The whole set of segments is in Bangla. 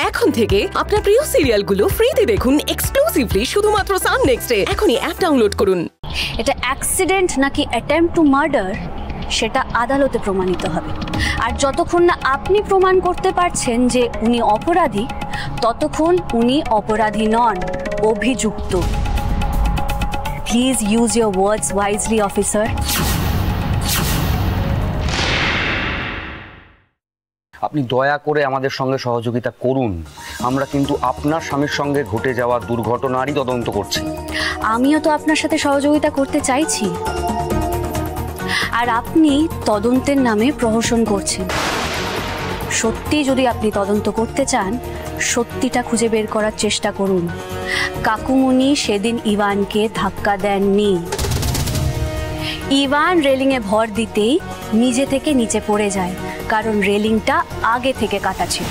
এখন থেকে আপনার প্রিয় সিরিয়ালগুলো ফ্রিতে দেখুন এক্সক্লুসিভলি শুধুমাত্র সান নেক্সটে। এখনই অ্যাপ ডাউনলোড করুন। এটা অ্যাক্সিডেন্ট নাকি অ্যাটেম্প্ট টু মার্ডার সেটা আদালতে প্রমাণিত হবে। আর যতক্ষণ না আপনি প্রমাণ করতে পারছেন যে উনি অপরাধী, ততক্ষণ উনি অপরাধী নন, অভিযুক্ত। Please use your words wisely officer. আপনি দয়া করে আমাদের সঙ্গে সহযোগিতা করুন। আমরা কিন্তু আপনার স্বামীর সঙ্গে ঘটে যাওয়া দুর্ঘটনারই তদন্ত করছি। আমিও তো আপনার সাথে সহযোগিতা করতে চাইছি, আর আপনি তদন্তের নামে প্রহসন করছেন। সত্যি যদি আপনি তদন্ত করতে চান, সত্যিটা খুঁজে বের করার চেষ্টা করুন। কাকুমুনি সেদিন ইভানকে ধাক্কা দেননি। ইভান রেলিংয়ে ভর দিতেই নিজে থেকে নিচে পড়ে যায়, কারণ রেলিংটা আগে থেকে কাটা ছিল।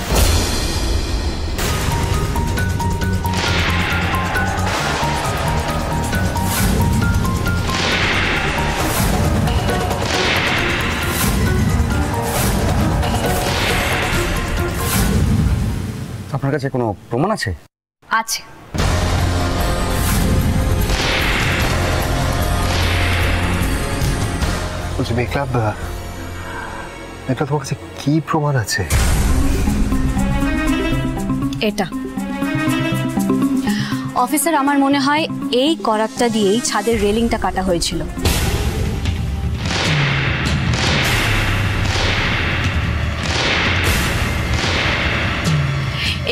আপনার কাছে কোনো প্রমাণ আছে? আছে। মেঘলা, তোমার কাছে কি প্রমাণ আছে? এটা অফিসার, আমার মনে হয় এই করাতটা দিয়েই ছাদের রেলিংটা কাটা হয়েছিল।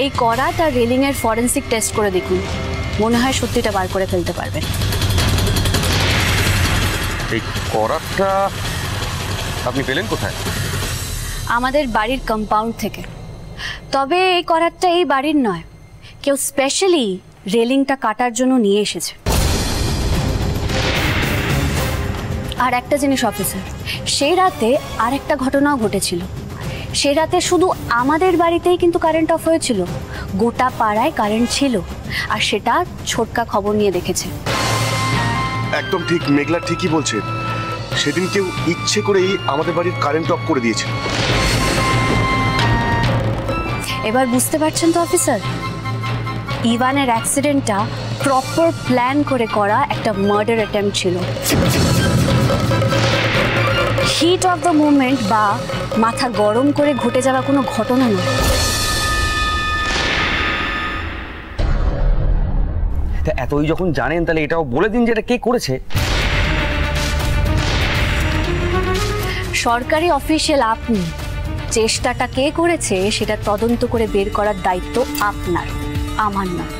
এই করাত আর রেলিং এর ফরেনসিক টেস্ট করে দেখুন, মনে হয় সত্যিটা বার করে ফেলতে পারবেন। এই করাতটা আপনি পেলেন কোথায়? আমাদের বাড়ির কম্পাউন্ড থেকে। তবে এই করাতটা এই বাড়ির নয়, কেউ স্পেশালি রেলিংটা কাটার জন্য নিয়ে এসেছে। আর একটা জিনিস অফিসার, সেই রাতে আরেকটা ঘটনাও ঘটেছিল। সেই রাতে শুধু আমাদের বাড়িতেই কিন্তু কারেন্ট অফ হয়েছিল, গোটা পাড়ায় কারেন্ট ছিল, আর সেটা ছোটকা খবর নিয়ে দেখেছে। একদম ঠিক, মেঘলা ঠিকই বলছে। সেদিন কেউ ইচ্ছে করেই আমাদের বাড়ির কারেন্ট অফ করে দিয়েছিল। এবার বুঝতে পারছেন তো অফিসার, ইভানের অ্যাক্সিডেন্টটা প্রপার প্ল্যান করে করা একটা মার্ডার অ্যাটেম্প্ট ছিল। হিট অফ দ্য মোমেন্ট বা মাথা গরম করে ঘটে যাওয়া কোনো ঘটনা নয়। এতই যখন জানেন, তাহলে এটাও বলে দিন যে এটা কে করেছে। সরকারি অফিসিয়াল আপনি, চেষ্টাটা কে করেছে সেটা তদন্ত করে বের করার দায়িত্ব আপনার, আমার নয়।